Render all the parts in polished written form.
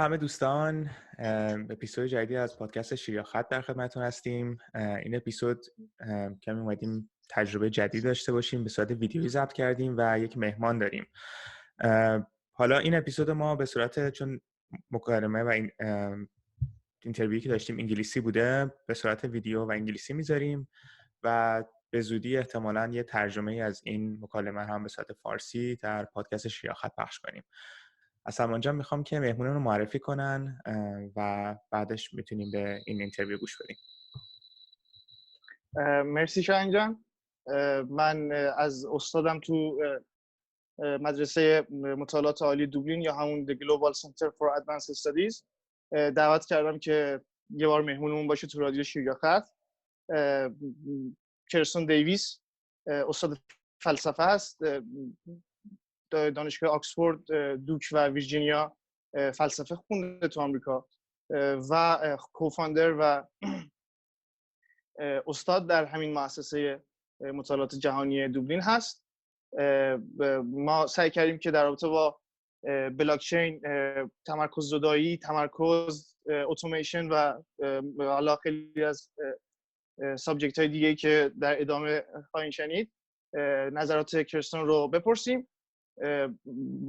همه دوستان، اپیزود جدیدی از پادکست شیر یا خط در خدمتتون هستیم. این اپیزود کمی اومدیم تجربه جدید داشته باشیم، به صورت ویدیویی ضبط کردیم و یک مهمان داریم. حالا این اپیزود ما به صورت، چون مکالمه و این اینترویویی که داشتیم انگلیسی بوده، به صورت ویدیو و انگلیسی میذاریم و به زودی احتمالاً یه ترجمه از این مکالمه هم به صورت فارسی در پادکست شیر یا خط پخش کنیم. از سلمان جان میخوام که مهمونون رو معرفی کنن و بعدش میتونیم به این اینترویو گوش بدیم. مرسی شاهین جان. من از استادم تو مدرسه مطالعات عالی دوبلین یا همون The Global Center for Advanced Studies دعوت کردم که یه بار مهمونمون باشه تو رادیو شیر یا خط. کرستون دیویس استاد فلسفه هست، دانشگاه آکسفورد، دوک و ویرجینیا فلسفه خونده تو آمریکا و کوفاندر و استاد در همین مؤسسه مطالعات جهانی دوبلین هست. ما سعی کردیم که در رابطه با بلاک چین، تمرکز زدایی، تمرکز، اتوماسیون و حالا خیلی از سابجکت های دیگه که در ادامه خواهیم شنید نظرات کرستون رو بپرسیم.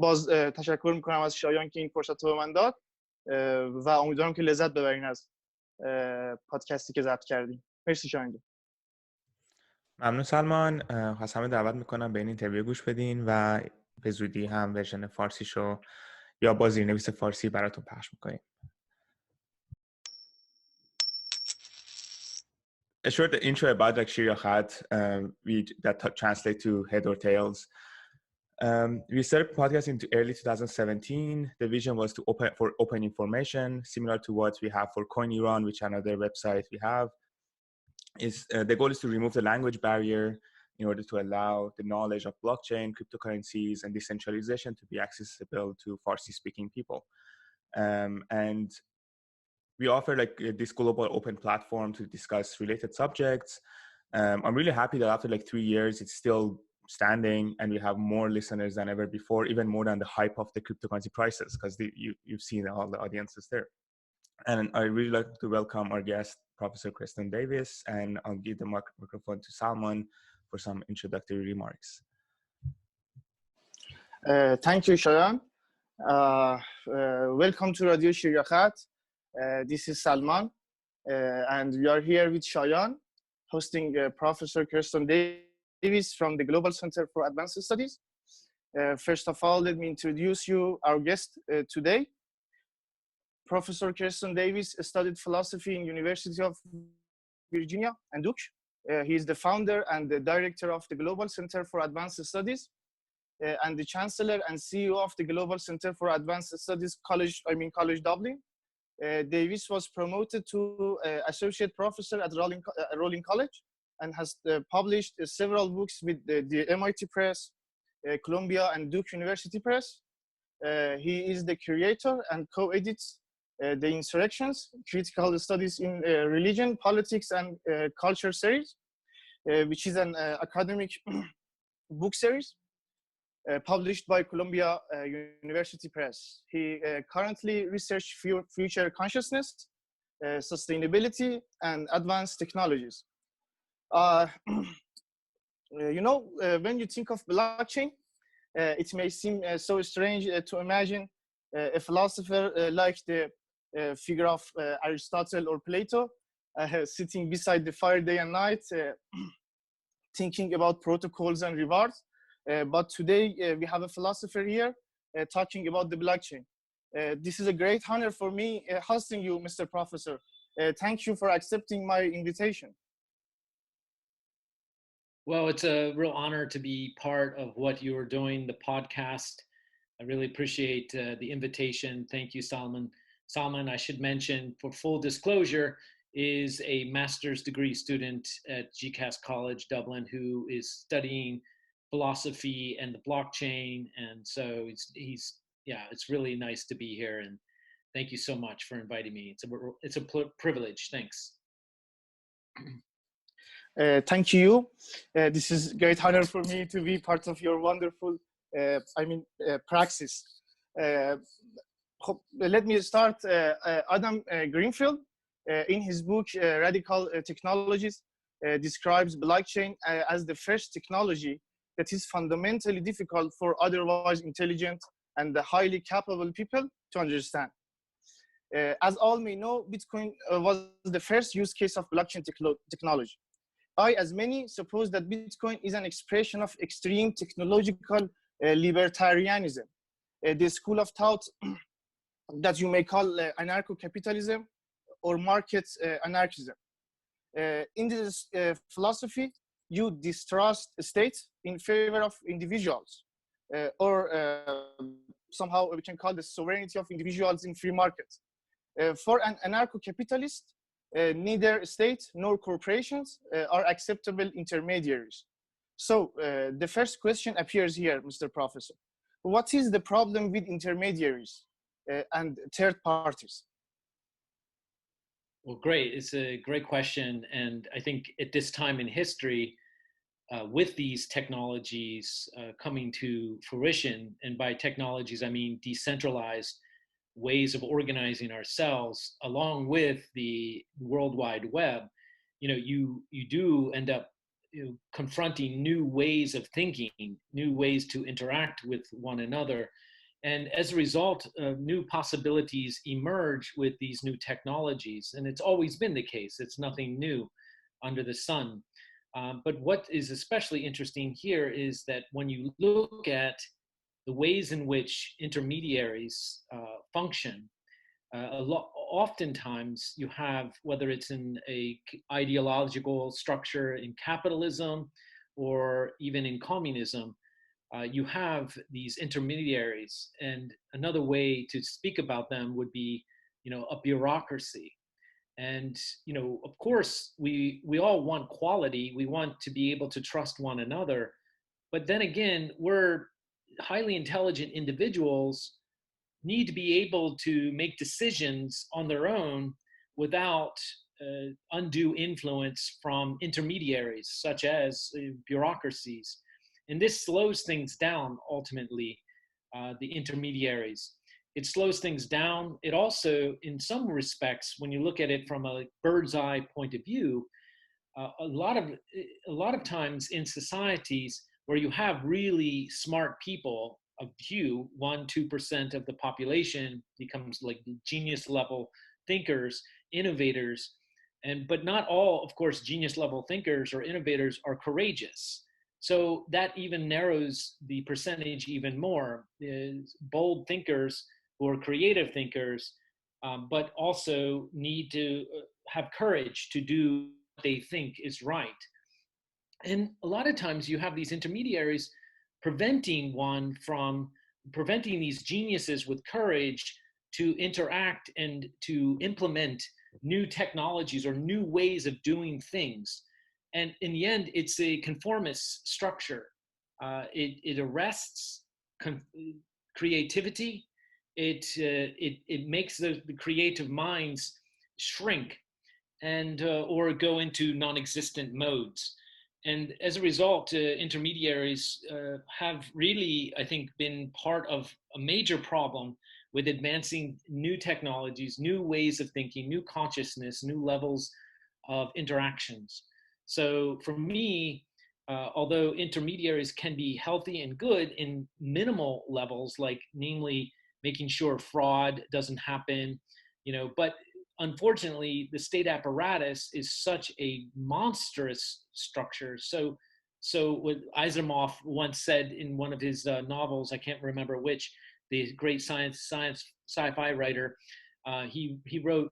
باز تشکر میکنم از شایان که این فرصت رو به من داد و امیدوارم که لذت ببرین از پادکستی که ضبط کردیم. مرسی شایان. ممنون سلمان. از همه دعوت میکنم به این اینترویو گوش بدین و به زودی هم ورژن فارسیشو یا با زیرنویس فارسی براتون پخش میکنیم. A short intro about Shir Ya Khat, that translate to head or tails. We started podcasting in early 2017. The vision was to open information, similar to what we have for عنوان, which another website we have. The goal is to remove the language barrier in order to allow the knowledge of blockchain, cryptocurrencies, and decentralization to be accessible to Farsi-speaking people. And we offer this global open platform to discuss related subjects. I'm really happy that after 3 years, it's still standing and we have more listeners than ever before, even more than the hype of the cryptocurrency prices, because you've seen all the audiences there. And I really like to welcome our guest, Professor Creston Davis, and I'll give the microphone to Salman for some introductory remarks. Thank you, Shayan. Welcome to Radio Shir Ya Khat. This is Salman, and we are here with Shayan, hosting Professor Creston Davis from the Global Center for Advanced Studies. First of all, let me introduce you our guest today. Professor Creston Davis studied philosophy in University of Virginia and Duke. He is the founder and the director of the Global Center for Advanced Studies and the chancellor and CEO of the Global Center for Advanced Studies College Dublin. Davis was promoted to associate professor at Rolling College and has published several books with the MIT Press, Columbia and Duke University Press. He is the curator and co-edits The Insurrections, Critical Studies in Religion, Politics and Culture series, which is an academic book series published by Columbia University Press. He currently researches future consciousness, sustainability, and advanced technologies. When you think of blockchain, it may seem so strange to imagine a philosopher like the figure of Aristotle or Plato sitting beside the fire day and night, thinking about protocols and rewards. But today we have a philosopher here talking about the blockchain. This is a great honor for me hosting you, Mr. Professor. Thank you for accepting my invitation. Well, it's a real honor to be part of what you are doing, the podcast. I really appreciate the invitation. Thank you, Salman. Salman, I should mention, for full disclosure, is a master's degree student at GCAS College, Dublin, who is studying philosophy and the blockchain. And so it's really nice to be here. And thank you so much for inviting me. It's a privilege. Thanks. Thank you. This is a great honor for me to be part of your wonderful praxis. let me start. Adam Greenfield, in his book Radical Technologies, describes blockchain as the first technology that is fundamentally difficult for otherwise intelligent and highly capable people to understand. As all may know, Bitcoin was the first use case of blockchain technology. I, as many, suppose that Bitcoin is an expression of extreme technological libertarianism, the school of thought that you may call anarcho-capitalism or market anarchism. In this philosophy, you distrust the state in favor of individuals, or somehow we can call the sovereignty of individuals in free markets. For an anarcho-capitalist, neither state nor corporations are acceptable intermediaries. So the first question appears here, Mr. Professor. What is the problem with intermediaries and third parties? Well, great. It's a great question. And I think at this time in history, with these technologies coming to fruition, and by technologies, I mean decentralized ways of organizing ourselves, along with the World Wide Web, you do end up confronting new ways of thinking, new ways to interact with one another. And as a result, new possibilities emerge with these new technologies. And it's always been the case. It's nothing new under the sun. But what is especially interesting here is that when you look at the ways in which intermediaries function, oftentimes you have, whether it's in a ideological structure in capitalism or even in communism, you have these intermediaries. And another way to speak about them would be, a bureaucracy. And, of course, we all want quality. We want to be able to trust one another. But then again, we're highly intelligent individuals need to be able to make decisions on their own without undue influence from intermediaries, such as bureaucracies. And this slows things down, ultimately, the intermediaries. It slows things down. It also, in some respects, when you look at it from a bird's eye point of view, a lot of times in societies where you have really smart people, a few, 1-2% of the population becomes like genius level thinkers, innovators, but not all, of course, genius level thinkers or innovators are courageous. So that even narrows the percentage even more. Bold thinkers who are creative thinkers, but also need to have courage to do what they think is right. And a lot of times you have these intermediaries preventing these geniuses with courage to interact and to implement new technologies or new ways of doing things. And in the end, it's a conformist structure. It arrests creativity. It makes the creative minds shrink and or go into non-existent modes. And as a result, intermediaries have really, I think, been part of a major problem with advancing new technologies, new ways of thinking, new consciousness, new levels of interactions. So for me, although intermediaries can be healthy and good in minimal levels, like namely making sure fraud doesn't happen, but unfortunately, the state apparatus is such a monstrous structure. So what Asimov once said in one of his novels, I can't remember which, the great science sci-fi writer, he wrote,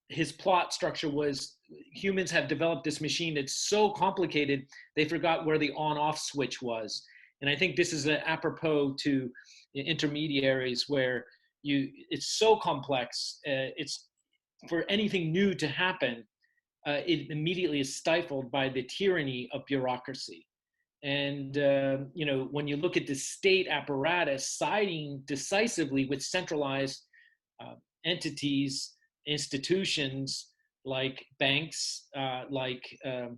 his plot structure was humans have developed this machine that's so complicated, they forgot where the on-off switch was. And I think this is apropos to intermediaries where it's so complex, it's for anything new to happen, it immediately is stifled by the tyranny of bureaucracy. And, when you look at the state apparatus siding decisively with centralized entities, institutions like banks, the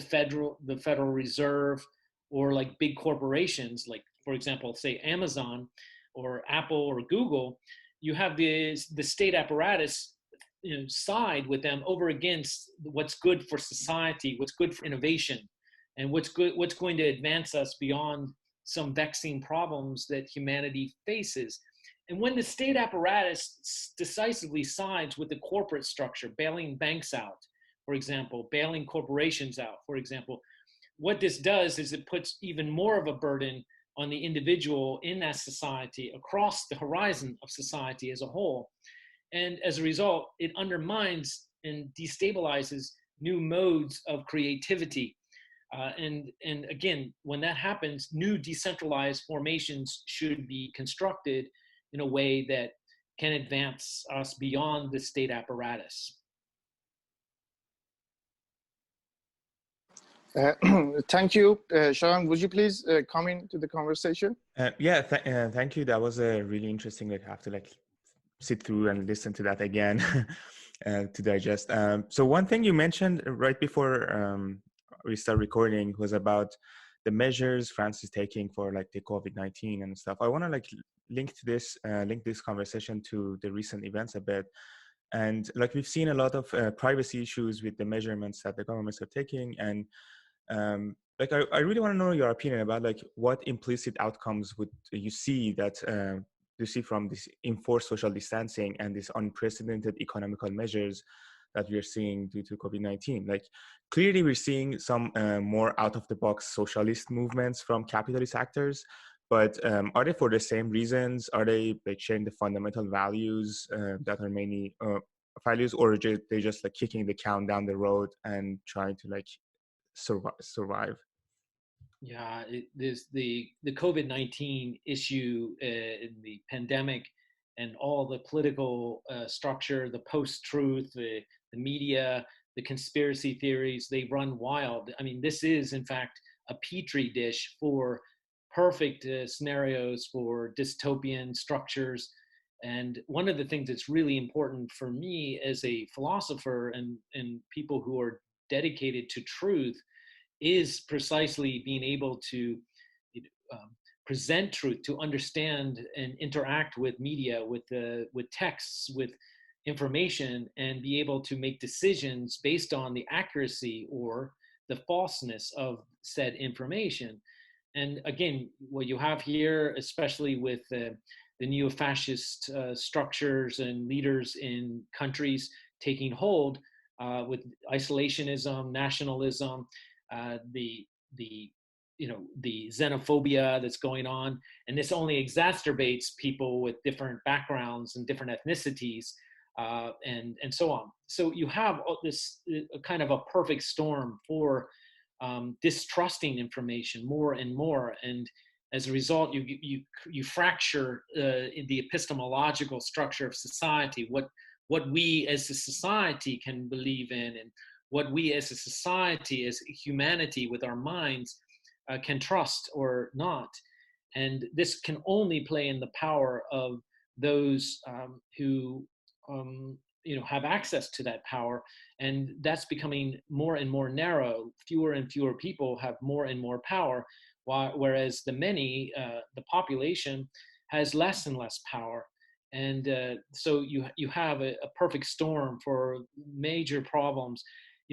Federal Reserve, or like big corporations, like, for example, say Amazon, or Apple or Google, you have the state apparatus, side with them over against what's good for society, what's good for innovation, and what's going to advance us beyond some vexing problems that humanity faces. And when the state apparatus decisively sides with the corporate structure, bailing banks out, for example, bailing corporations out, for example, what this does is it puts even more of a burden on the individual in that society across the horizon of society as a whole. And as a result, it undermines and destabilizes new modes of creativity. And again, when that happens, new decentralized formations should be constructed in a way that can advance us beyond the state apparatus. Thank you. Shayan, would you please come into the conversation? Thank you. That was a really interesting. I have to sit through and listen to that again to digest. So one thing you mentioned right before we start recording was about the measures France is taking for the COVID-19 and stuff. I want to link this conversation to the recent events a bit. And we've seen a lot of privacy issues with the measurements that the governments are taking. And I really want to know your opinion about what implicit outcomes would you see that you see from this enforced social distancing and these unprecedented economical measures that we are seeing due to COVID-19. Clearly we're seeing some more out-of-the-box socialist movements from capitalist actors, but are they for the same reasons? Are they sharing the fundamental values that are mainly values, or are they just kicking the can down the road and trying to survive? Yeah, there's the COVID-19 issue, the pandemic, and all the political structure, the post-truth, the media, the conspiracy theories, they run wild. I mean, this is, in fact, a petri dish for perfect scenarios for dystopian structures. And one of the things that's really important for me as a philosopher and people who are dedicated to truth is precisely being able to present truth, to understand and interact with media, with texts, with information, and be able to make decisions based on the accuracy or the falseness of said information. And again, what you have here, especially with the neo-fascist structures and leaders in countries taking hold with isolationism, nationalism, the xenophobia that's going on, and this only exacerbates people with different backgrounds and different ethnicities, and so on. So you have this kind of a perfect storm for distrusting information more and more, and as a result, you fracture the epistemological structure of society, what we as a society can believe in, and what we as a society, as humanity with our minds, can trust or not. And this can only play in the power of those who have access to that power. And that's becoming more and more narrow. Fewer and fewer people have more and more power, whereas the many, the population, has less and less power. And so you have a perfect storm for major problems.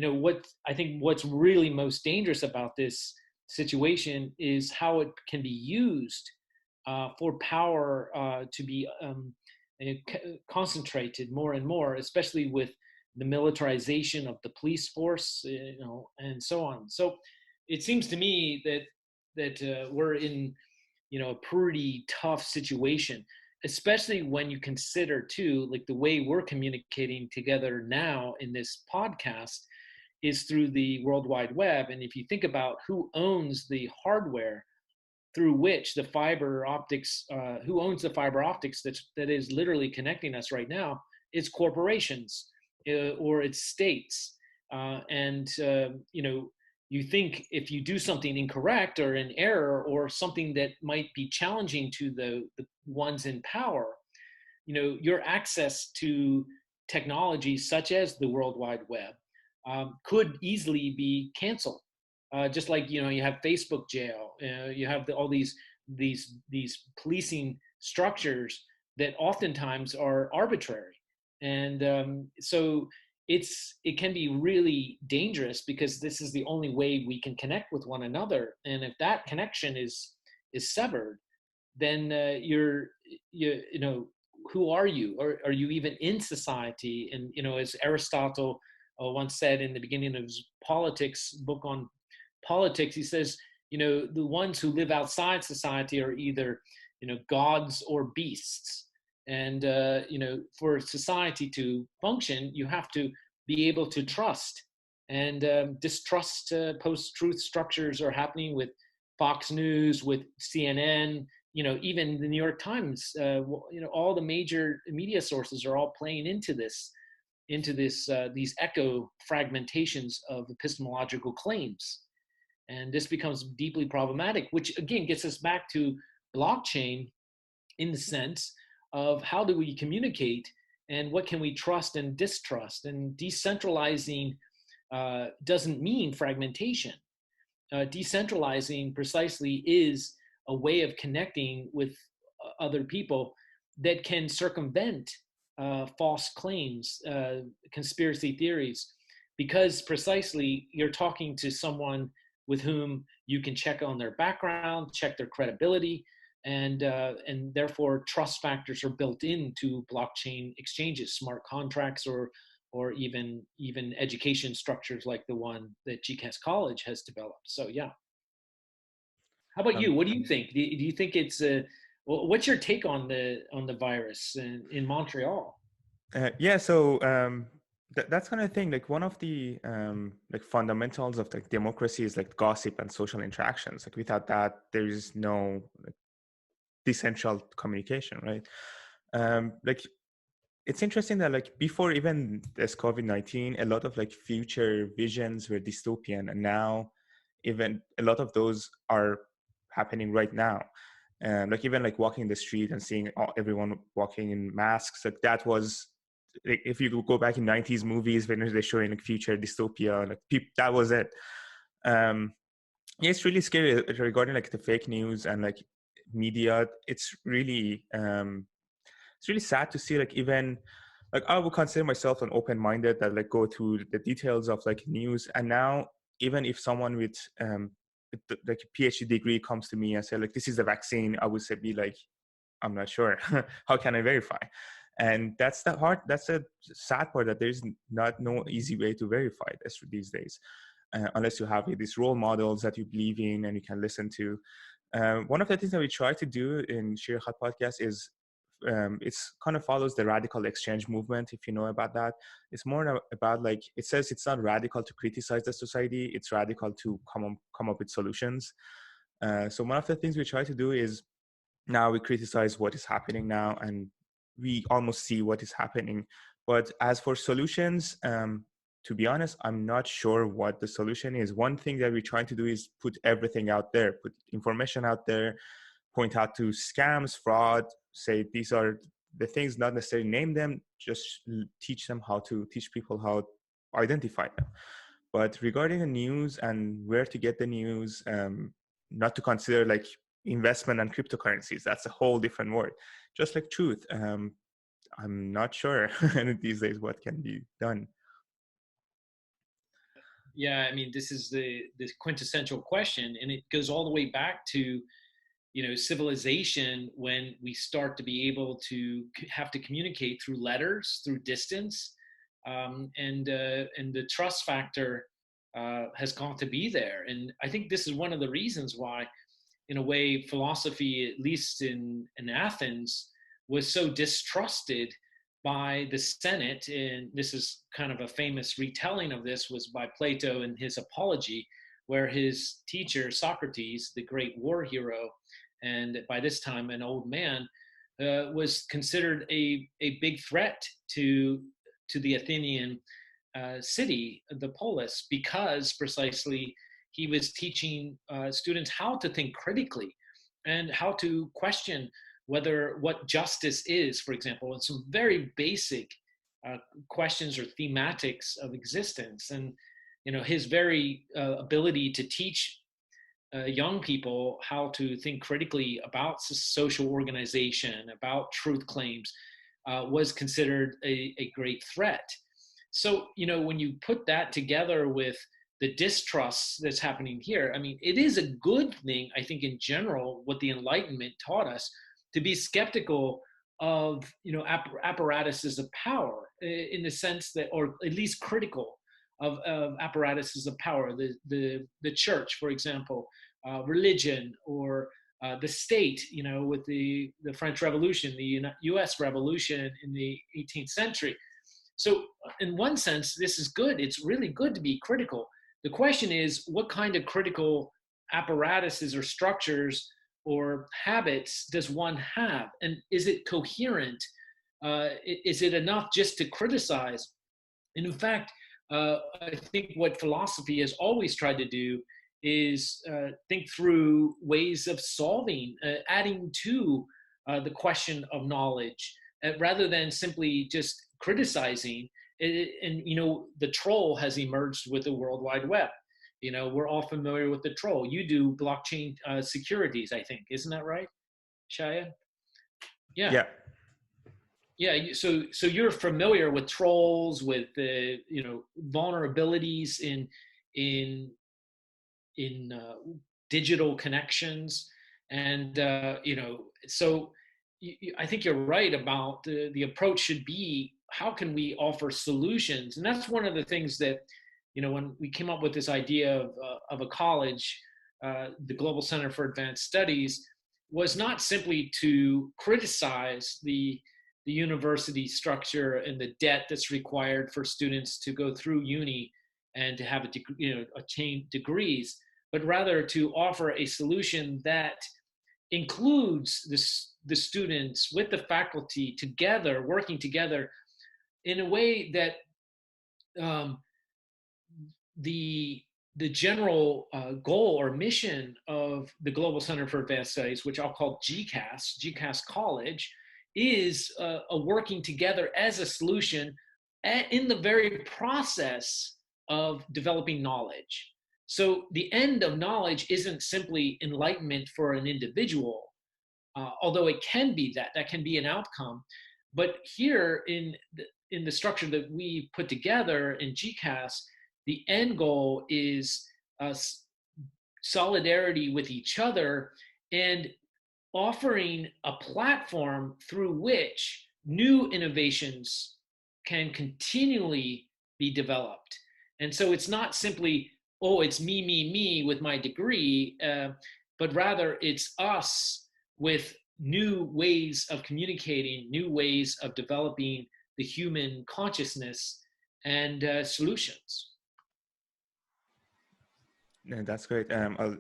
I think what's really most dangerous about this situation is how it can be used for power to be concentrated more and more, especially with the militarization of the police force, and so on. So it seems to me that we're in, a pretty tough situation, especially when you consider too, the way we're communicating together now in this podcast is through the World Wide Web. And if you think about who owns the hardware through which the fiber optics, who owns the fiber optics that is literally connecting us right now, it's corporations or it's states. You think if you do something incorrect or an error or something that might be challenging to the ones in power, your access to technologies such as the World Wide Web could easily be canceled. Just like, you have Facebook jail, you have all these policing structures that oftentimes are arbitrary. And so it can be really dangerous, because this is the only way we can connect with one another. And if that connection is severed, then you know, who are you? Or are you even in society? And, you know, as Aristotle once said in the beginning of his book on politics, he says, you know, the ones who live outside society are either, you know, gods or beasts. And, you know, for society to function, you have to be able to trust. And distrust post-truth structures are happening with Fox News, with CNN, you know, even the New York Times, you know, all the major media sources are all playing into these echo fragmentations of epistemological claims. And this becomes deeply problematic, which again gets us back to blockchain in the sense of how do we communicate and what can we trust and distrust. And decentralizing doesn't mean fragmentation. Decentralizing precisely is a way of connecting with other people that can circumvent false claims, conspiracy theories, because precisely you're talking to someone with whom you can check on their background, check their credibility, and therefore trust factors are built into blockchain exchanges, smart contracts, or even education structures like the one that GCAS College has developed. So yeah. How about you? What do you think? Do you think it's what's your take on the virus in Montreal? So that's kind of thing. Like one of the like fundamentals of like democracy is like gossip and social interactions. Like without that, there is no like decentral communication, right? Like it's interesting that like before even this COVID-19, a lot of like future visions were dystopian, and now even a lot of those are happening right now. Like even like walking the street and seeing everyone walking in masks, like that was, like, if you go back in 90s movies when they're showing like future dystopia, like that was it. Yeah, it's really scary regarding like the fake news and like media. It's really sad to see, like even like I would consider myself an open-minded that like go through the details of like news. And now even if someone with like a PhD degree comes to me and say like this is the vaccine, I would say be like, I'm not sure. How can I verify? And that's a sad part, that there's no easy way to verify this these days, unless you have these role models that you believe in and you can listen to. One of the things that we try to do in Shir Ya Khat podcast is it's kind of follows the radical exchange movement, if you know about that. It's more about like, it says it's not radical to criticize the society, it's radical to come up with solutions. So one of the things we try to do is, now we criticize what is happening now and we almost see what is happening. But as for solutions, to be honest, I'm not sure what the solution is. One thing that we're trying to do is put everything out there, put information out there, point out to scams, fraud, say these are the things, not necessarily name them, just teach people how to identify them. But regarding the news and where to get the news, not to consider like investment and cryptocurrencies, that's a whole different world. Just like truth, I'm not sure these days what can be done. Yeah, I mean, this is the quintessential question, and it goes all the way back to, you know, civilization, when we start to be able to have to communicate through letters, through distance, and the trust factor has got to be there. And I think this is one of the reasons why, in a way, philosophy, at least in Athens, was so distrusted by the Senate. And this is kind of a famous retelling of this, was by Plato in his Apology, where his teacher, Socrates, the great war hero, and by this time an old man, was considered a big threat to the Athenian city, the polis, because precisely he was teaching students how to think critically and how to question what justice is, for example, and some very basic questions or thematics of existence. And, you know, his very ability to teach young people how to think critically about social organization, about truth claims, was considered a great threat. So, you know, when you put that together with the distrust that's happening here, I mean, it is a good thing, I think, in general, what the Enlightenment taught us, to be skeptical of, you know, apparatuses of power, in the sense that, or at least critical of apparatuses of power, the church, for example, religion, or the state, you know, with the French Revolution, the US Revolution in the 18th century. So in one sense, this is good. It's really good to be critical. The question is, what kind of critical apparatuses or structures or habits does one have? And is it coherent? Is it enough just to criticize? And in fact, I think what philosophy has always tried to do is think through ways of solving, adding to the question of knowledge, rather than simply just criticizing. And, you know, the troll has emerged with the World Wide Web. You know, we're all familiar with the troll. You do blockchain securities, I think. Isn't that right, Shaya? Yeah. Yeah, so you're familiar with trolls, with the, you know, vulnerabilities in digital connections, and you know, so I think you're right about the approach should be, how can we offer solutions? And that's one of the things that, you know, when we came up with this idea of a college, the Global Center for Advanced Studies, was not simply to criticize the university structure and the debt that's required for students to go through uni and to have a degree, you know, attain degrees, but rather to offer a solution that includes the students with the faculty together, working together in a way that the general goal or mission of the Global Center for Advanced Studies, which I'll call GCAS College, is a working together as a solution in the very process of developing knowledge. So the end of knowledge isn't simply enlightenment for an individual, although it can be that can be an outcome. But here in the structure that we put together in GCAS, the end goal is solidarity with each other and offering a platform through which new innovations can continually be developed. And so it's not simply, oh, it's me with my degree, but rather it's us with new ways of communicating, new ways of developing the human consciousness and solutions. Yeah, that's great. I'll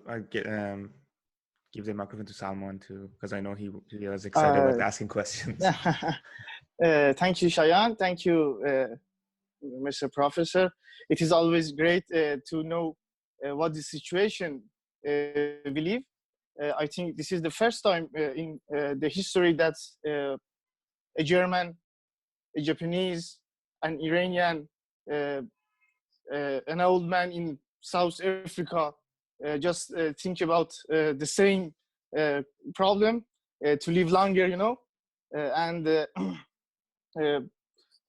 give the microphone to Salman too, because I know he was excited about asking questions. Thank you, Shayan. Thank you, Mr. Professor. It is always great to know what the situation we live. I think this is the first time in the history that a German, a Japanese, an Iranian, an old man in South Africa just think about the same problem, to live longer, you know.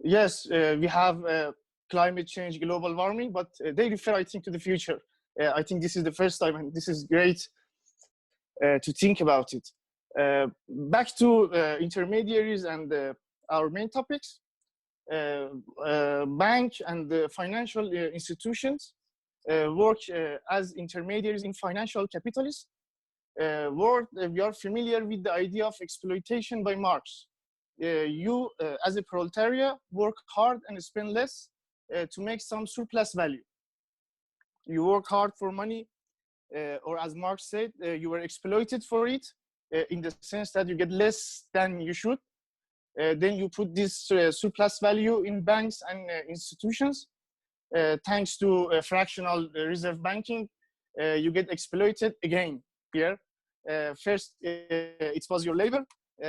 Yes, we have climate change, global warming, but they refer, I think, to the future. I think this is the first time, and this is great to think about it. Back to intermediaries and our main topics. Bank and financial institutions work as intermediaries in financial capitalism. We are familiar with the idea of exploitation by Marx. You, as a proletariat, work hard and spend less to make some surplus value. You work hard for money, or as Marx said, you were exploited for it, in the sense that you get less than you should. Then you put this surplus value in banks and institutions. Thanks to fractional reserve banking, you get exploited again here. First, it was your labor.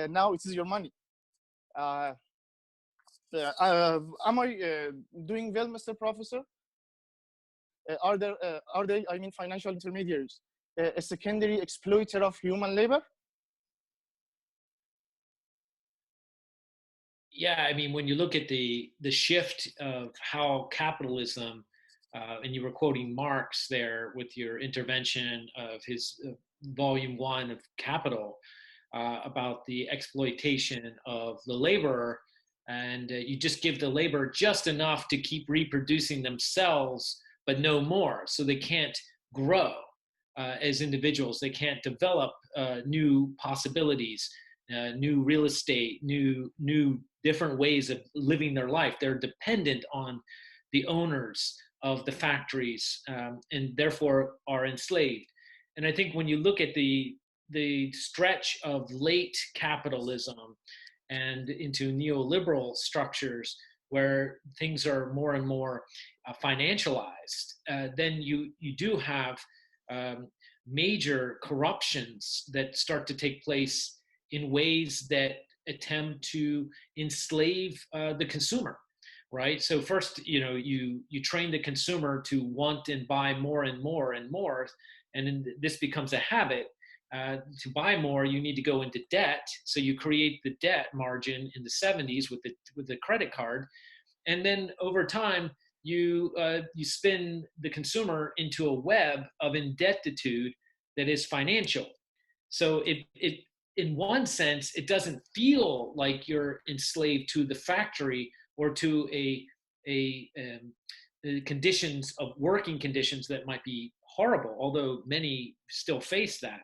Now it is your money. Am I doing well, Mr. Professor? Are they, I mean, financial intermediaries, a secondary exploiter of human labor? Yeah, I mean, when you look at the shift of how capitalism, and you were quoting Marx there with your intervention of his volume 1 of Capital, about the exploitation of the laborer, and you just give the laborer just enough to keep reproducing themselves, but no more, so they can't grow as individuals. They can't develop new possibilities, new real estate, new different ways of living their life. They're dependent on the owners of the factories, and therefore are enslaved. And I think when you look at the stretch of late capitalism and into neoliberal structures where things are more and more financialized, then you do have major corruptions that start to take place in ways that attempt to enslave the consumer, right? So first, you train the consumer to want and buy more and more and more, and then this becomes a habit. To buy more, you need to go into debt. So you create the debt margin in the 70s with the credit card, and then over time you spin the consumer into a web of indebtitude that is financial. So it in one sense, it doesn't feel like you're enslaved to the factory or to the conditions of working conditions that might be horrible, although many still face that.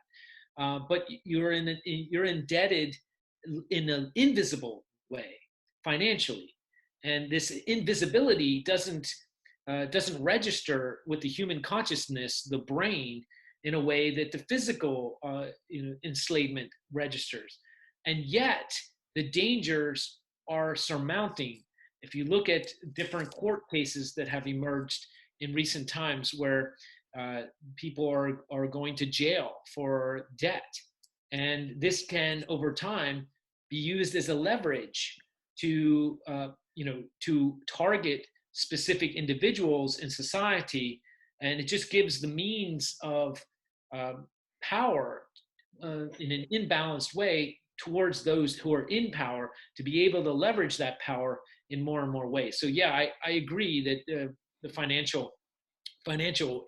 But you're indebted in an invisible way, financially, and this invisibility doesn't register with the human consciousness, the brain, in a way that the physical enslavement registers. And yet the dangers are surmounting. If you look at different court cases that have emerged in recent times where people are going to jail for debt, and this can over time be used as a leverage to target specific individuals in society, and it just gives the means of power in an imbalanced way towards those who are in power to be able to leverage that power in more and more ways. So yeah, I agree that the financial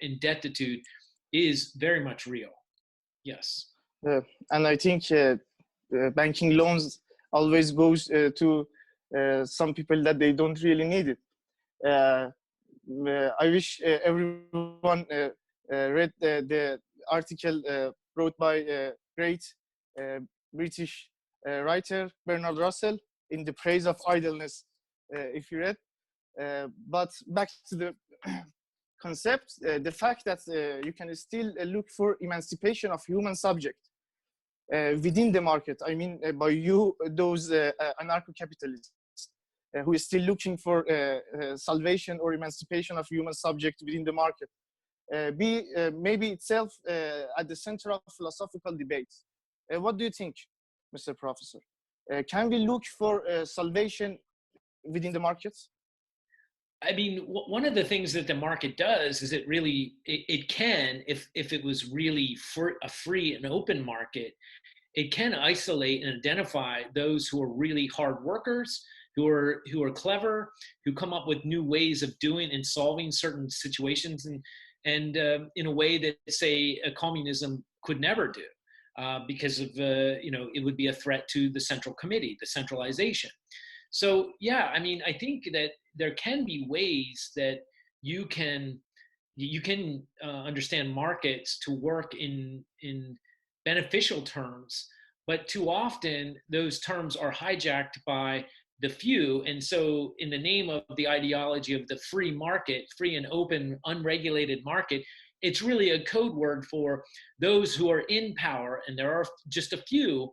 indebtitude is very much real. Yes. And I think banking loans always goes to some people that they don't really need it. I wish everyone read the article wrote by a great British writer, Bernard Russell, in the praise of idleness, if you read. But back to the concept, the fact that you can still look for emancipation of human subject within the market. I mean, by you, those anarcho-capitalists who is still looking for salvation or emancipation of human subject within the market, maybe itself at the center of philosophical debates. What do you think, Mr. Professor? Can we look for salvation within the markets? I mean, one of the things that the market does is it can, if it was really a free and open market, it can isolate and identify those who are really hard workers, who are clever, who come up with new ways of doing and solving certain situations, and in a way that, say, a communism could never do, because of it would be a threat to the central committee, the centralization. So yeah, I mean, I think that there can be ways that you can understand markets to work in beneficial terms, but too often those terms are hijacked by the few. And so in the name of the ideology of the free market, free and open, unregulated market, it's really a code word for those who are in power, and there are just a few,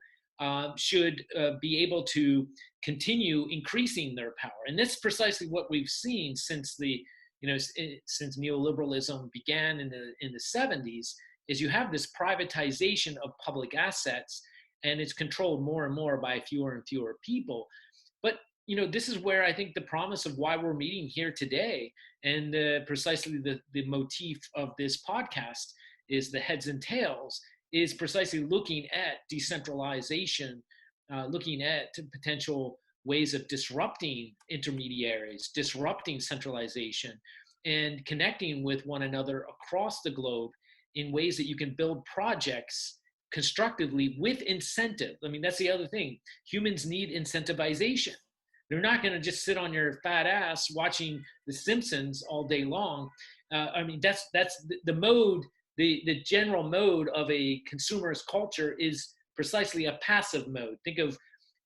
should be able to continue increasing their power. And that's precisely what we've seen since since neoliberalism began in the 70s, is you have this privatization of public assets, and it's controlled more and more by fewer and fewer people. But this is where I think the promise of why we're meeting here today, and precisely the motif of this podcast, is the heads and tails, is precisely looking at decentralization, looking at potential ways of disrupting intermediaries, disrupting centralization, and connecting with one another across the globe in ways that you can build projects constructively with incentive. I mean, that's the other thing. Humans need incentivization. They're not going to just sit on your fat ass watching The Simpsons all day long. I mean, that's the mode, the general mode of a consumerist culture is precisely a passive mode. Think of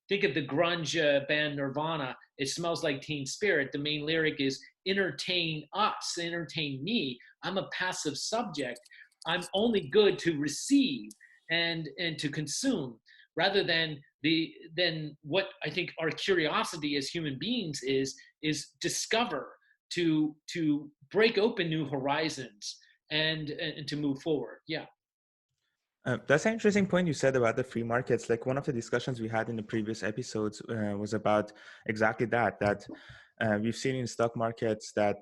the grunge band Nirvana. It smells like Teen Spirit. The main lyric is entertain us, entertain me. I'm a passive subject. I'm only good to receive and to consume, rather than what I think our curiosity as human beings is discover, to break open new horizons and to move forward. Yeah. That's an interesting point you said about the free markets. Like one of the discussions we had in the previous episodes was about exactly that we've seen in stock markets that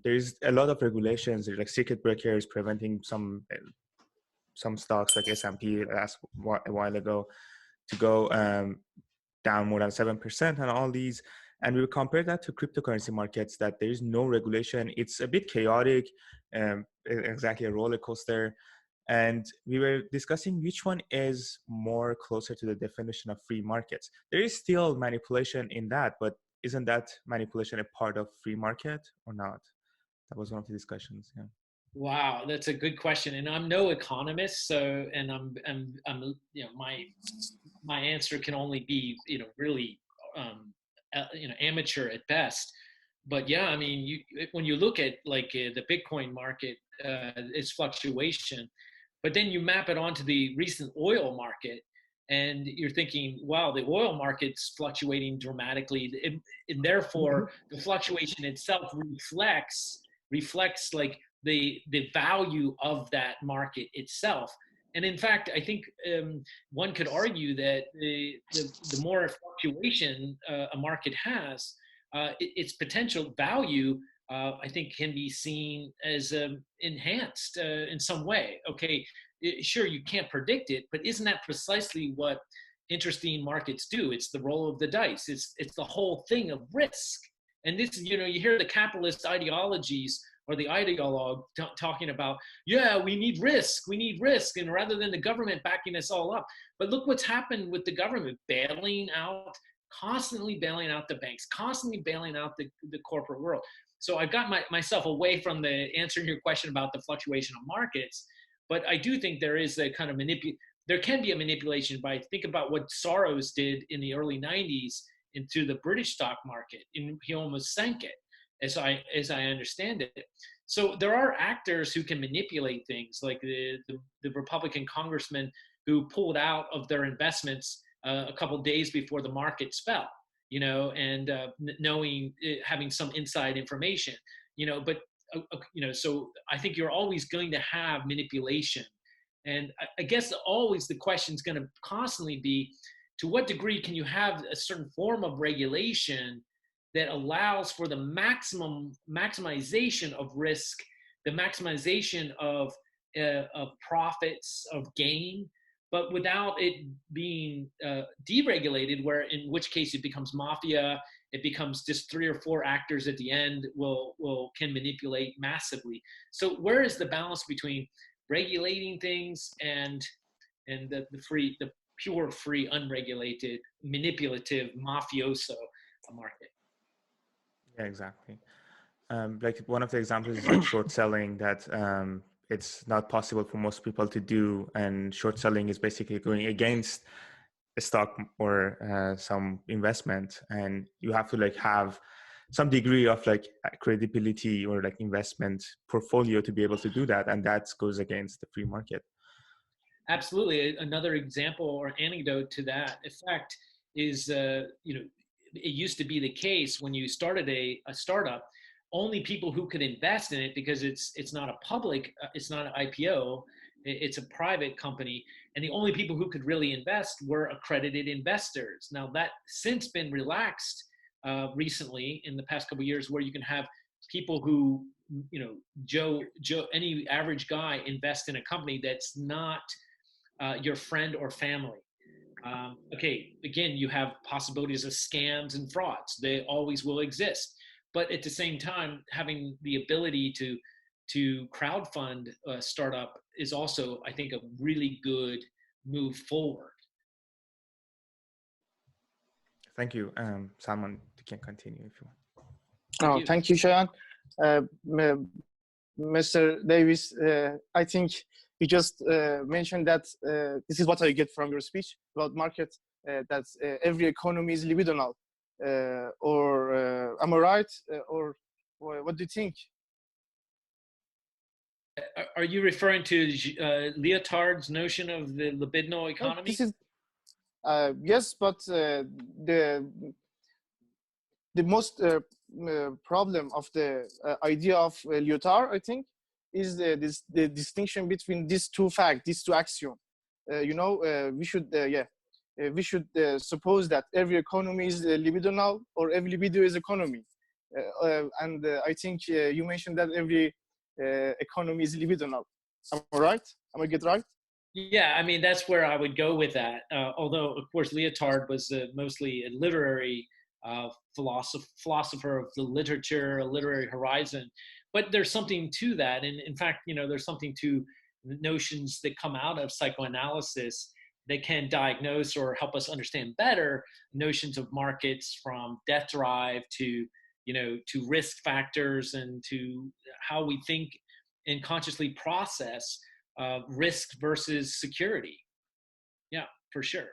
there's a lot of regulations, like circuit breakers preventing some stocks like S&P a while ago to go down more than 7% and all these. And we would compare that to cryptocurrency markets, that there is no regulation. It's a bit chaotic, exactly a roller coaster. And we were discussing which one is more closer to the definition of free markets. There is still manipulation in that, but isn't that manipulation a part of free market or not? That was one of the discussions. Yeah. Wow, that's a good question. And I'm no economist, so and I'm my answer can only be really amateur at best. But yeah, I mean, when you look at like the Bitcoin market, its fluctuation, but then you map it onto the recent oil market, and you're thinking, wow, the oil market's fluctuating dramatically, and therefore the fluctuation itself reflects like the value of that market itself. And in fact, I think one could argue that the more fluctuation a market has, its potential value, I think, can be seen as enhanced in some way. Okay, sure, you can't predict it, but isn't that precisely what interesting markets do? It's the roll of the dice. It's the whole thing of risk. And this, you hear the capitalist ideologies or the ideologue talking about, yeah, we need risk, and rather than the government backing us all up. But look what's happened with the government constantly bailing out the banks, constantly bailing out the corporate world. So I got myself away from the answering your question about the fluctuation of markets, but I do think there is a kind of there can be a manipulation by, think about what Soros did in the early 90s into the British stock market, and he almost sank it, as I understand it. So there are actors who can manipulate things, like the Republican congressman who pulled out of their investments a couple of days before the markets fell, and having some inside information, but so I think you're always going to have manipulation. And I guess always the question is going to constantly be, to what degree can you have a certain form of regulation that allows for the maximization of risk, the maximization of profits, of gain, but without it being deregulated, in which case it becomes mafia. It becomes just 3 or 4 actors at the end can manipulate massively. So where is the balance between regulating things and the pure, free, unregulated, manipulative, mafioso market? Yeah, exactly. Like one of the examples is like short selling, that it's not possible for most people to do, and short selling is basically going against a stock or some investment, and you have to like have some degree of like credibility or like investment portfolio to be able to do that, and that goes against the free market. Absolutely. Another example or anecdote to that effect is, it used to be the case when you started a startup, only people who could invest in it, because it's not a public, it's not an IPO, it's a private company, and the only people who could really invest were accredited investors. Now that's since been relaxed recently in the past couple of years, where you can have people who Joe, any average guy invest in a company that's not your friend or family. Okay, again, you have possibilities of scams and frauds. They always will exist. But at the same time, having the ability to crowdfund a startup is also, I think, a really good move forward. Thank you. Salman, you can continue if you want. Thank you, Shayan. Mr. Davis, I think you just mentioned that this is what I get from your speech about market, that every economy is libidinal. Am I right? Or what do you think? Are you referring to Lyotard's notion of the libidinal economy? This is, yes, but the most problem of the idea of Lyotard, I think, is the distinction between these two facts, these two axioms. We should suppose that every economy is libidinal, or every libido is economy. I think you mentioned that every economy is libidinal. Am I right? Am I get right? Yeah, I mean, that's where I would go with that. Although, of course, Lyotard was mostly a literary philosopher of the literature, a literary horizon. But there's something to that. And in fact, there's something to notions that come out of psychoanalysis that can diagnose or help us understand better notions of markets, from death drive to risk factors, and to how we think and consciously process risk versus security. Yeah, for sure.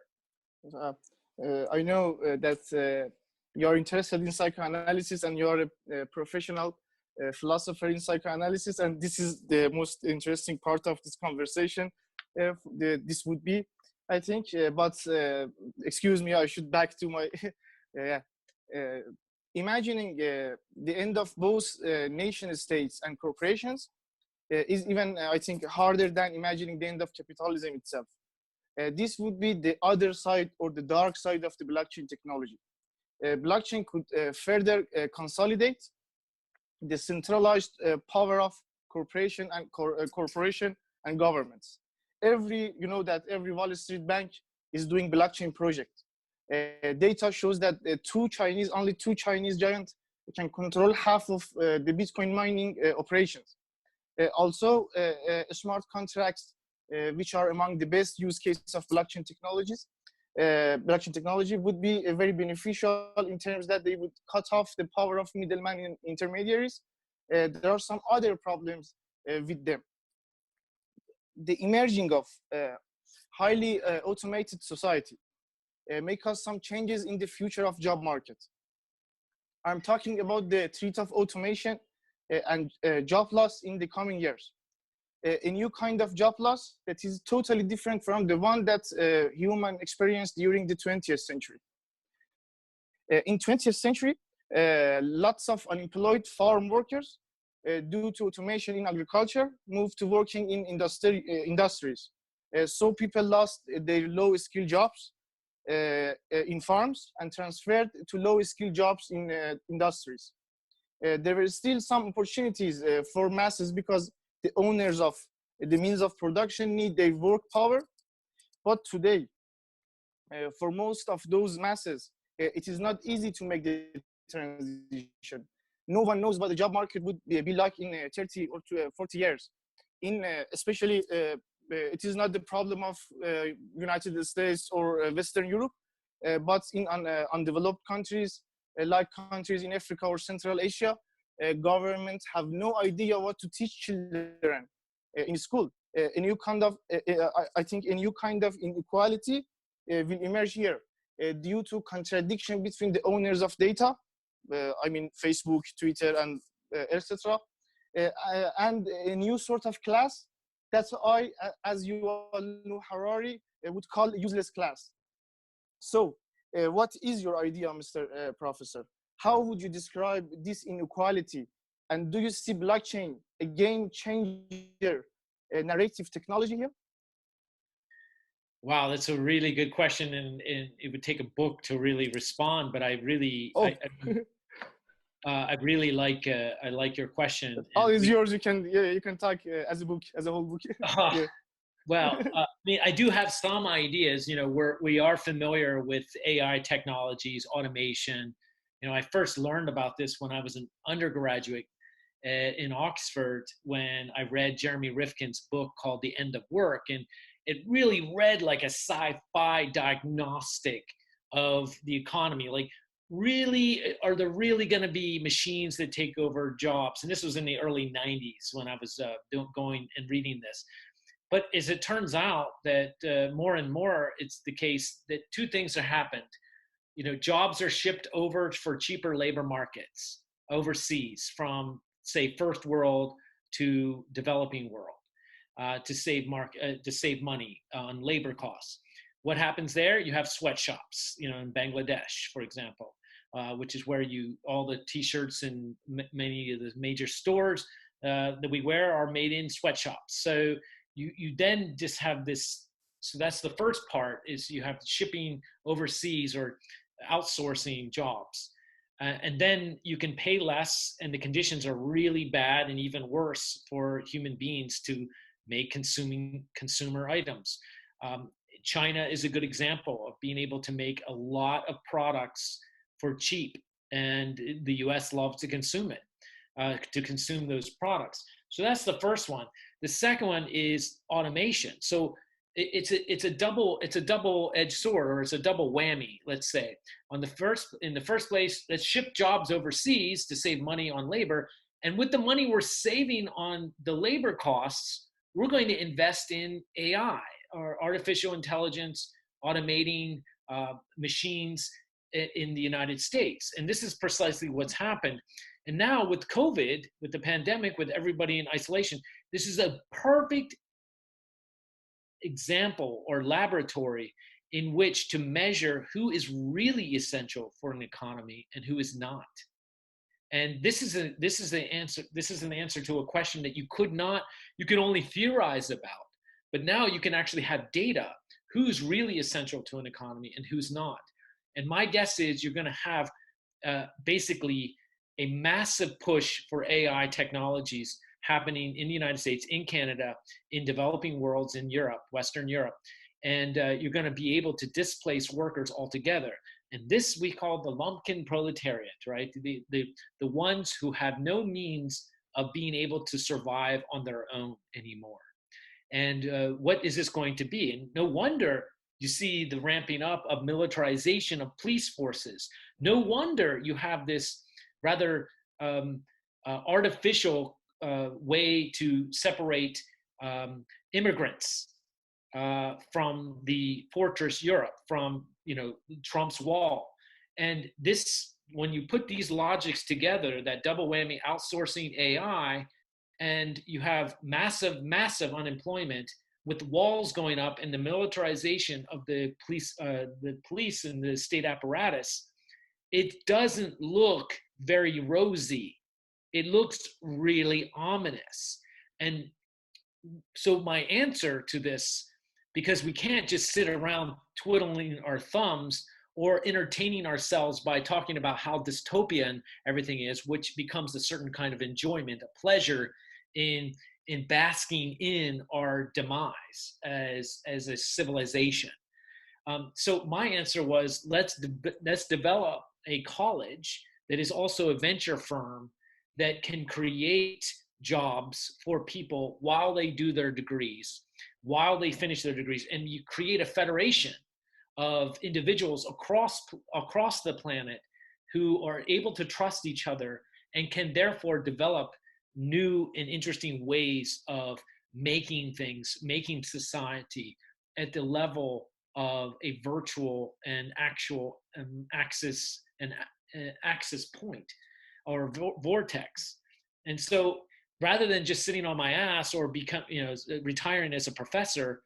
I know that you're interested in psychoanalysis, and you're a professional philosopher in psychoanalysis, and this is the most interesting part of this conversation. This would be, I think, but excuse me, I should back to my imagining the end of both nation states and corporations is even, I think, harder than imagining the end of capitalism itself. This would be the other side, or the dark side, of the blockchain technology. Blockchain could further consolidate the centralized power of corporation and governments. Every Wall Street bank is doing blockchain project. Data shows that only two Chinese giants can control half of the Bitcoin mining operations. Also, smart contracts, which are among the best use cases of blockchain technologies. Blockchain technology would be very beneficial in terms that they would cut off the power of middlemen and intermediaries. There are some other problems with them. The emerging of highly automated society may cause some changes in the future of job market. I'm talking about the threat of automation and job loss in the coming years. A new kind of job loss that is totally different from the one that human experienced during the 20th century. In 20th century, lots of unemployed farm workers, due to automation in agriculture, moved to working in industries. So people lost their low-skill jobs in farms and transferred to low-skill jobs in industries. There were still some opportunities for masses, because the owners of the means of production need their work power. But today, for most of those masses, it is not easy to make the transition. No one knows what the job market would be like in 30 or 40 years. Especially, it is not the problem of United States or Western Europe, but in undeveloped countries, like countries in Africa or Central Asia, governments have no idea what to teach children in school. A new kind of, I think, a new kind of inequality will emerge here due to contradiction between the owners of data, I mean Facebook, Twitter, and etc., and a new sort of class. That's why, as you all know, Harari would call useless class. So, what is your idea, Mr. Professor? How would you describe this inequality? And do you see blockchain a game changer, a narrative technology here? Wow, that's a really good question, and it would take a book to really respond. But I really, I really like I like your question. All is yours. You can talk as a book, as a whole book. Yeah. Well, I mean, I do have some ideas. You know, we are familiar with AI technologies, automation. You know, I first learned about this when I was an undergraduate in Oxford when I read Jeremy Rifkin's book called The End of Work, and it really read like a sci-fi diagnostic of the economy. Like, really, are there really going to be machines that take over jobs? And this was in the early 90s when I was going and reading this. But as it turns out that more and more, it's the case that two things have happened. You know, jobs are shipped over for cheaper labor markets overseas from, say, first world to developing world to save money on labor costs. What happens there? You have sweatshops, you know, in Bangladesh, for example, which is where all the T-shirts in many of the major stores that we wear are made in sweatshops. So you then just have this. So that's the first part, is you have shipping overseas or outsourcing jobs. And then you can pay less, and the conditions are really bad and even worse for human beings to make consumer items. China is a good example of being able to make a lot of products for cheap, and the US loves to consume it, to consume those products. So that's the first one. The second one is automation. So it's a double-edged sword, or it's a double whammy, let's say. In the first place, let's ship jobs overseas to save money on labor, and with the money we're saving on the labor costs, we're going to invest in AI, or artificial intelligence, automating machines in the United States. And this is precisely what's happened. And now with COVID, with the pandemic, with everybody in isolation, this is a perfect example or laboratory in which to measure who is really essential for an economy and who is not. And this is an answer to a question that you could only theorize about. But now you can actually have data, who's really essential to an economy and who's not. And my guess is you're going to have basically a massive push for AI technologies happening in the United States, in Canada, in developing worlds, in Europe, Western Europe. And you're going to be able to displace workers altogether. And this we call the lumpkin proletariat, right? The ones who have no means of being able to survive on their own anymore. And what is this going to be? And no wonder you see the ramping up of militarization of police forces. No wonder you have this rather artificial way to separate immigrants from the fortress Europe, from Trump's wall. And this, when you put these logics together, that double whammy, outsourcing AI, and you have massive unemployment with walls going up and the militarization of the police and the state apparatus, it doesn't look very rosy. It looks really ominous. And so my answer to this, because we can't just sit around twiddling our thumbs or entertaining ourselves by talking about how dystopian everything is, which becomes a certain kind of enjoyment, a pleasure in basking in our demise as a civilization. So my answer was, let's develop a college that is also a venture firm that can create jobs for people while they do their degrees, while they finish their degrees, and you create a federation of individuals across the planet who are able to trust each other and can therefore develop new and interesting ways of making things, making society at the level of a virtual and actual axis point or vortex. And so rather than just sitting on my ass or retiring as a professor,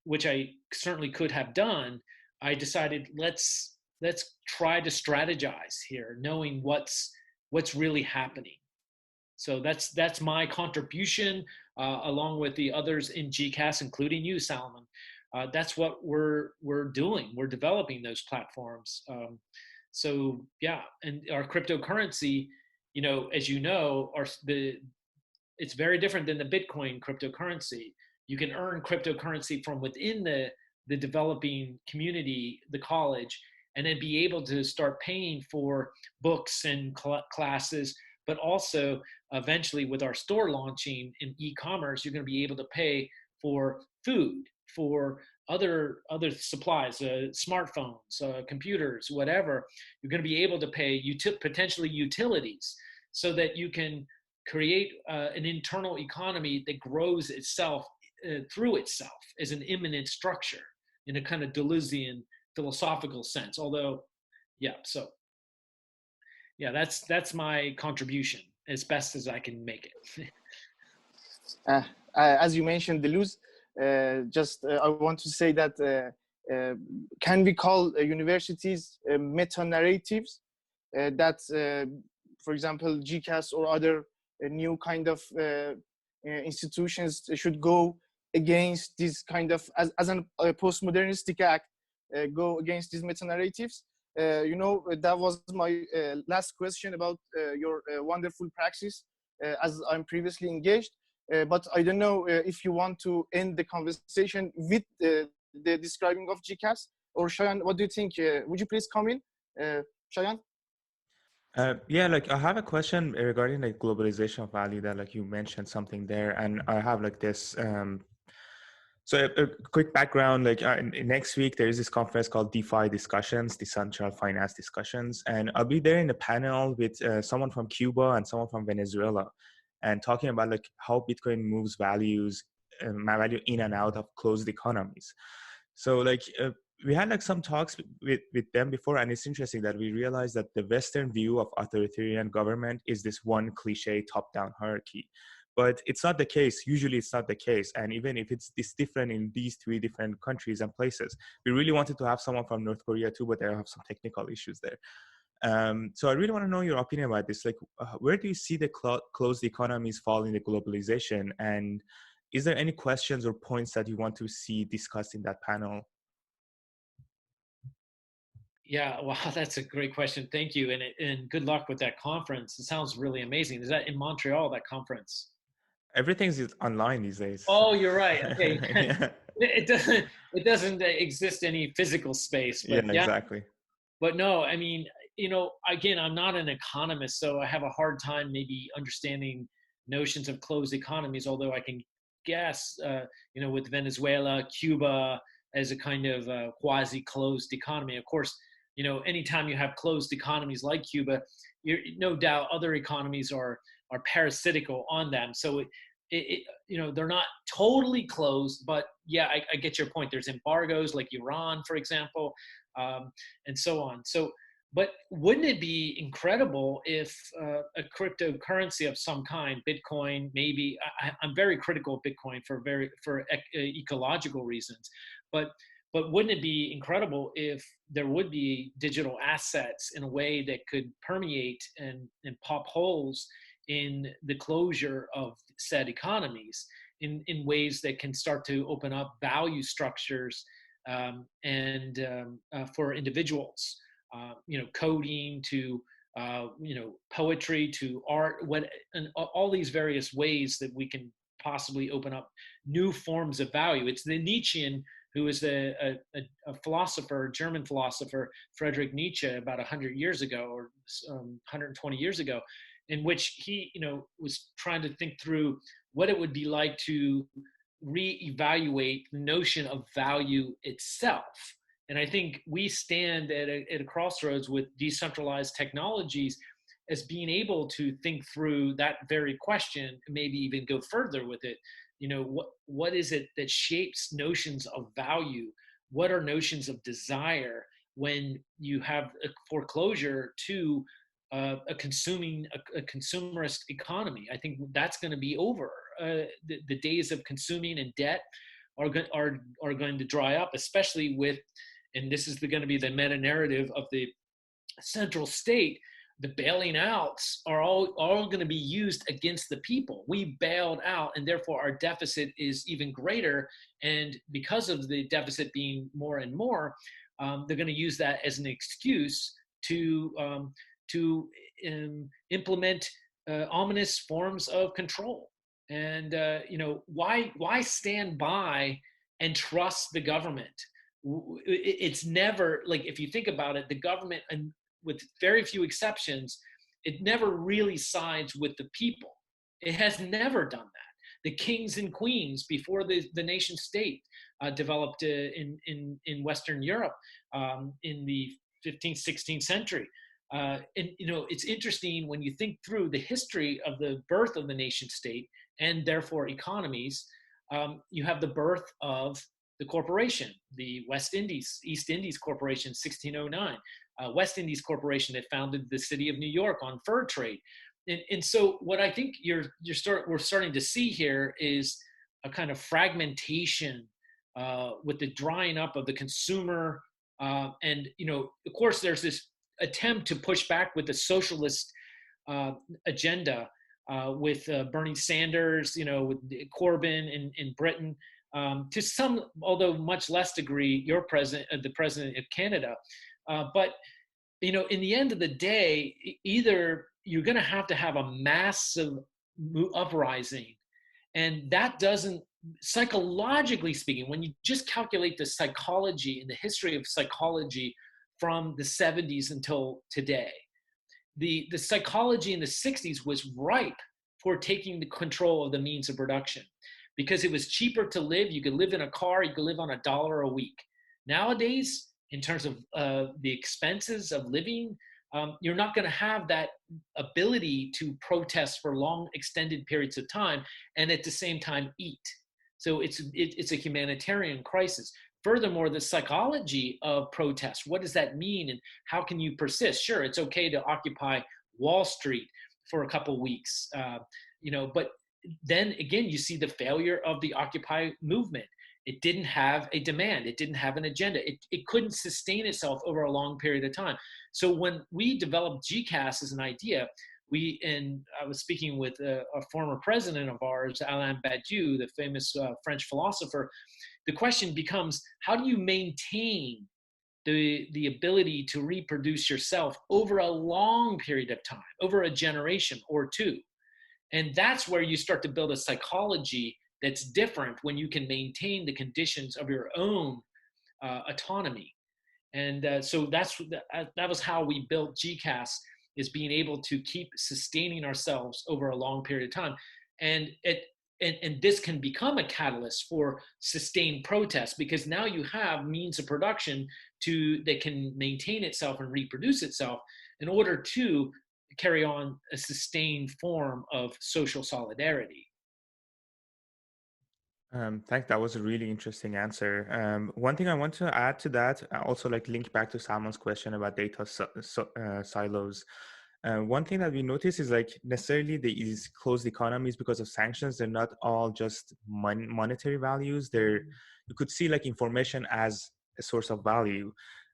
which I certainly could have done, I decided let's try to strategize here, knowing what's really happening. So that's my contribution, along with the others in GCAS, including you, Salman. That's what we're doing. We're developing those platforms. So yeah, and our cryptocurrency, as you know, it's very different than the Bitcoin cryptocurrency. You can earn cryptocurrency from within the developing community, the college, and then be able to start paying for books and classes, but also eventually with our store launching in e-commerce, you're going to be able to pay for food, for other supplies, smartphones, computers, whatever. You're going to be able to pay potentially utilities, so that you can create an internal economy that grows itself through itself as an immanent structure in a kind of Deleuzian philosophical sense. Although, so that's my contribution as best as I can make it. As you mentioned, Deleuze, I want to say that can we call universities meta-narratives that, for example, GCAS or other new kind of institutions should go against this kind of, as a postmodernistic act, go against these meta-narratives? That was my last question about your wonderful praxis, as I'm previously engaged. But I don't know if you want to end the conversation with the describing of GCAS, or Shayan, what do you think? Would you please come in, Shayan? I have a question regarding like globalization of value that like you mentioned something there, and I have like this. So a quick background, next week there is this conference called DeFi Discussions, Decentralized Finance Discussions, and I'll be there in a panel with someone from Cuba and someone from Venezuela, and talking about like how Bitcoin moves value in and out of closed economies. So we had like some talks with them before, and it's interesting that we realized that the Western view of authoritarian government is this one cliche top-down hierarchy. But it's not the case. Usually it's not the case. And even if it's different in these three different countries and places, we really wanted to have someone from North Korea too, but they have some technical issues there. So I really want to know your opinion about this. Where do you see the closed economies fall in the globalization? And is there any questions or points that you want to see discussed in that panel? Yeah, wow, that's a great question. Thank you. And good luck with that conference. It sounds really amazing. Is that in Montreal, that conference? Everything's online these days. Oh, you're right. Okay. Yeah. It doesn't exist any physical space, but yeah, exactly. But no, I mean, again, I'm not an economist, so I have a hard time maybe understanding notions of closed economies, although I can guess, with Venezuela, Cuba as a kind of quasi-closed economy. Of course, anytime you have closed economies like Cuba, no doubt other economies are parasitical on them. So they're not totally closed, but yeah, I get your point. There's embargoes like Iran, for example, and so on. So, but wouldn't it be incredible if a cryptocurrency of some kind, Bitcoin, maybe, I'm very critical of Bitcoin for ecological reasons, but wouldn't it be incredible if there would be digital assets in a way that could permeate and pop holes in the closure of said economies in ways that can start to open up value structures for individuals, coding to, poetry to art, and all these various ways that we can possibly open up new forms of value. It's the Nietzschean, who is a philosopher, German philosopher, Friedrich Nietzsche, about 100 years ago or 120 years ago, in which he, was trying to think through what it would be like to reevaluate the notion of value itself. And I think we stand at a crossroads with decentralized technologies as being able to think through that very question, and maybe even go further with it. What is it that shapes notions of value? What are notions of desire when you have a foreclosure to a consumerist economy? I think that's going to be over. The days of consuming in debt are going to dry up, especially with, and this is going to be the meta narrative of the central state. The bailing outs are all going to be used against the people. We bailed out, and therefore our deficit is even greater. And because of the deficit being more and more, they're going to use that as an excuse to implement ominous forms of control. And why stand by and trust the government? It's never, like, if you think about it, the government, and with very few exceptions, it never really sides with the people. It has never done that. The kings and queens before the nation state developed in Western Europe in the 15th, 16th century. And it's interesting when you think through the history of the birth of the nation state and therefore economies. You have the birth of the corporation, the East Indies Corporation, 1609. West Indies Corporation that founded the city of New York on fur trade. And so what I think we're starting to see here is a kind of fragmentation with the drying up of the consumer. And, of course, there's this attempt to push back with the socialist agenda with Bernie Sanders, with Corbyn in Britain, to some, although much less degree, the president of Canada. But, in the end of the day, either you're going to have a massive uprising, and that doesn't, psychologically speaking, when you just calculate the psychology and the history of psychology from the 70s until today, the psychology in the 60s was ripe for taking the control of the means of production, because it was cheaper to live. You could live in a car, you could live on $1 a week. Nowadays, in terms of the expenses of living, you're not going to have that ability to protest for long extended periods of time and at the same time eat. So it's a humanitarian crisis. Furthermore, the psychology of protest, what does that mean and how can you persist? Sure, it's okay to occupy Wall Street for a couple weeks, but then again, you see the failure of the Occupy movement. It didn't have a demand. It didn't have an agenda. It couldn't sustain itself over a long period of time. So when we developed GCAS as an idea, I was speaking with a former president of ours, Alain Badiou, the famous French philosopher. The question becomes, how do you maintain the ability to reproduce yourself over a long period of time, over a generation or two? And that's where you start to build a psychology that's different when you can maintain the conditions of your own autonomy. And so that was how we built GCAS, is being able to keep sustaining ourselves over a long period of time. And this can become a catalyst for sustained protest, because now you have means of production that can maintain itself and reproduce itself in order to carry on a sustained form of social solidarity. Thanks. That was a really interesting answer. One thing I want to add to that, also like link back to Salman's question about data silos. One thing that we notice is like necessarily these closed economies, because of sanctions, they're not all just monetary values. You could see like information as a source of value.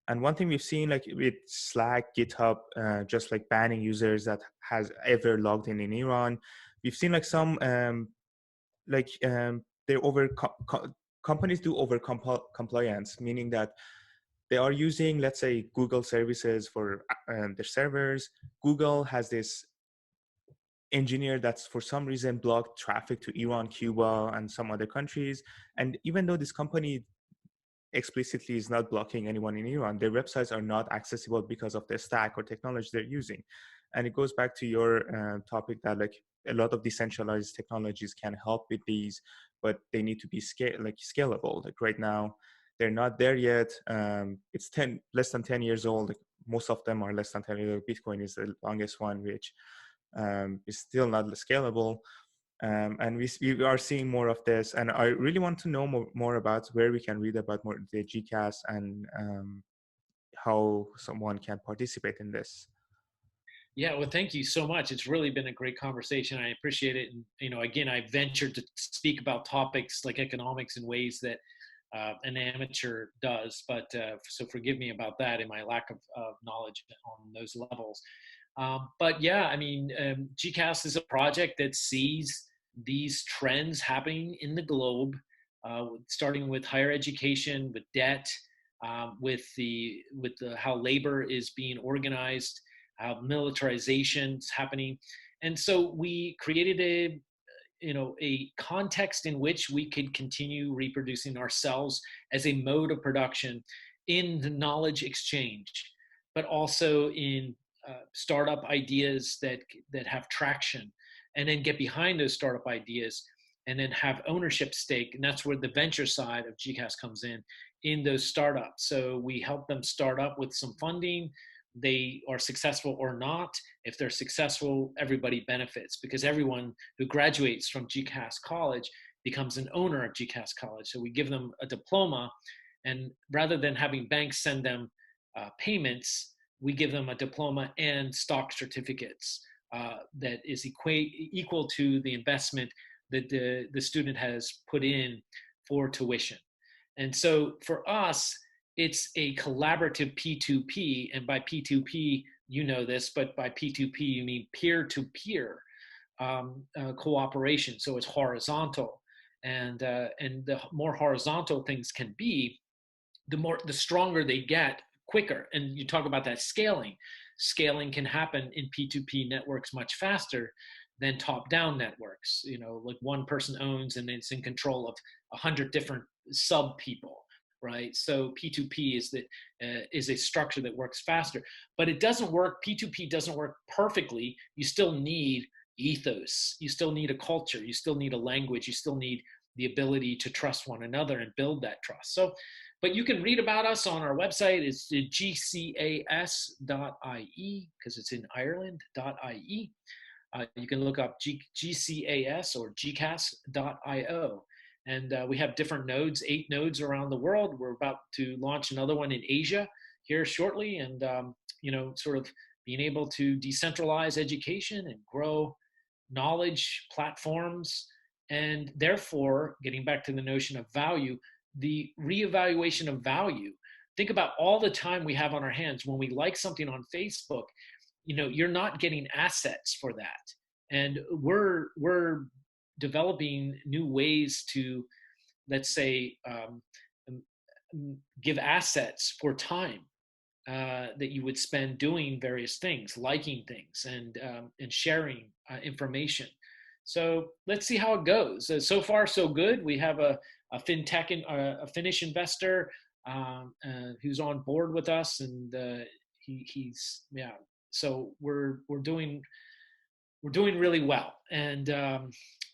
And one thing we've seen, like with Slack, GitHub, just like banning users that has ever logged in Iran, we've seen like some companies do over compliance, meaning that they are using, let's say, Google services for their servers. Google has this engineer that's for some reason blocked traffic to Iran, Cuba, and some other countries. And even though this company explicitly is not blocking anyone in Iran, their websites are not accessible because of the stack or technology they're using. And it goes back to your topic that like a lot of decentralized technologies can help with these, but they need to be scalable. Like right now, they're not there yet. It's less than 10 years old. Like most of them are less than 10 years old. Bitcoin is the longest one, which is still not scalable. And we are seeing more of this. And I really want to know more about where we can read about more the GCAS and how someone can participate in this. Yeah, well, thank you so much. It's really been a great conversation. I appreciate it. And, again, I ventured to speak about topics like economics in ways that an amateur does. But so forgive me about that and my lack of knowledge on those levels. But yeah, I mean, GCAS is a project that sees these trends happening in the globe, starting with higher education, with debt, with how labor is being organized, how militarization is happening. And so we created a context in which we could continue reproducing ourselves as a mode of production in the knowledge exchange, but also in startup ideas that have traction, and then get behind those startup ideas and then have ownership stake. And that's where the venture side of GCAS comes in those startups. So we help them start up with some funding. They are successful or not. If they're successful, everybody benefits, because everyone who graduates from GCAS College becomes an owner of GCAS College. So we give them a diploma, and rather than having banks send them payments, we give them a diploma and stock certificates that is equal to the investment that the student has put in for tuition. And so for us, it's a collaborative P2P, and by P2P, you know this, but by P2P, you mean peer-to-peer cooperation. So it's horizontal, and the more horizontal things can be, the stronger they get, quicker. And you talk about that scaling. Scaling can happen in P2P networks much faster than top-down networks. Like one person owns and it's in control of 100 different sub people. Right, so P2P is a structure that works faster, but it doesn't work. P2P doesn't work perfectly. You still need ethos. You still need a culture. You still need a language. You still need the ability to trust one another and build that trust. So, but you can read about us on our website. It's gcas.ie, because it's in Ireland.ie. You can look up GCAS or gcas.io. And we have different nodes, 8 nodes around the world. We're about to launch another one in Asia here shortly. And, sort of being able to decentralize education and grow knowledge platforms. And therefore, getting back to the notion of value, the reevaluation of value. Think about all the time we have on our hands. When we like something on Facebook, you're not getting assets for that. And we're developing new ways to, let's say, give assets for time that you would spend doing various things, liking things, and sharing information. So let's see how it goes. So far, so good. We have a fintech, a Finnish investor who's on board with us, and he's. So we're doing really well, and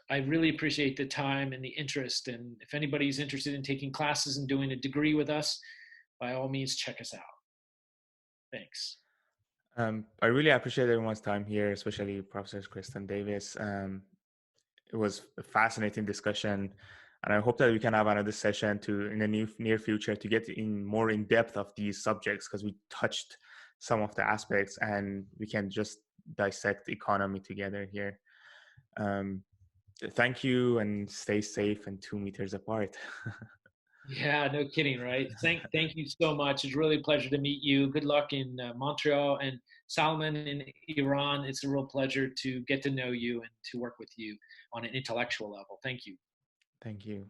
I really appreciate the time and the interest. And if anybody's interested in taking classes and doing a degree with us, by all means, check us out. Thanks. I really appreciate everyone's time here, especially Professor Creston Davis. It was a fascinating discussion, and I hope that we can have another session in the near future to get more in depth of these subjects, because we touched some of the aspects and we can just dissect the economy together here. Thank you, and stay safe and 2 meters apart. Yeah, no kidding, right? Thank you so much. It's really a pleasure to meet you. good luck in Montreal, and Salman in Iran. It's a real pleasure to get to know you and to work with you on an intellectual level. Thank you. Thank you.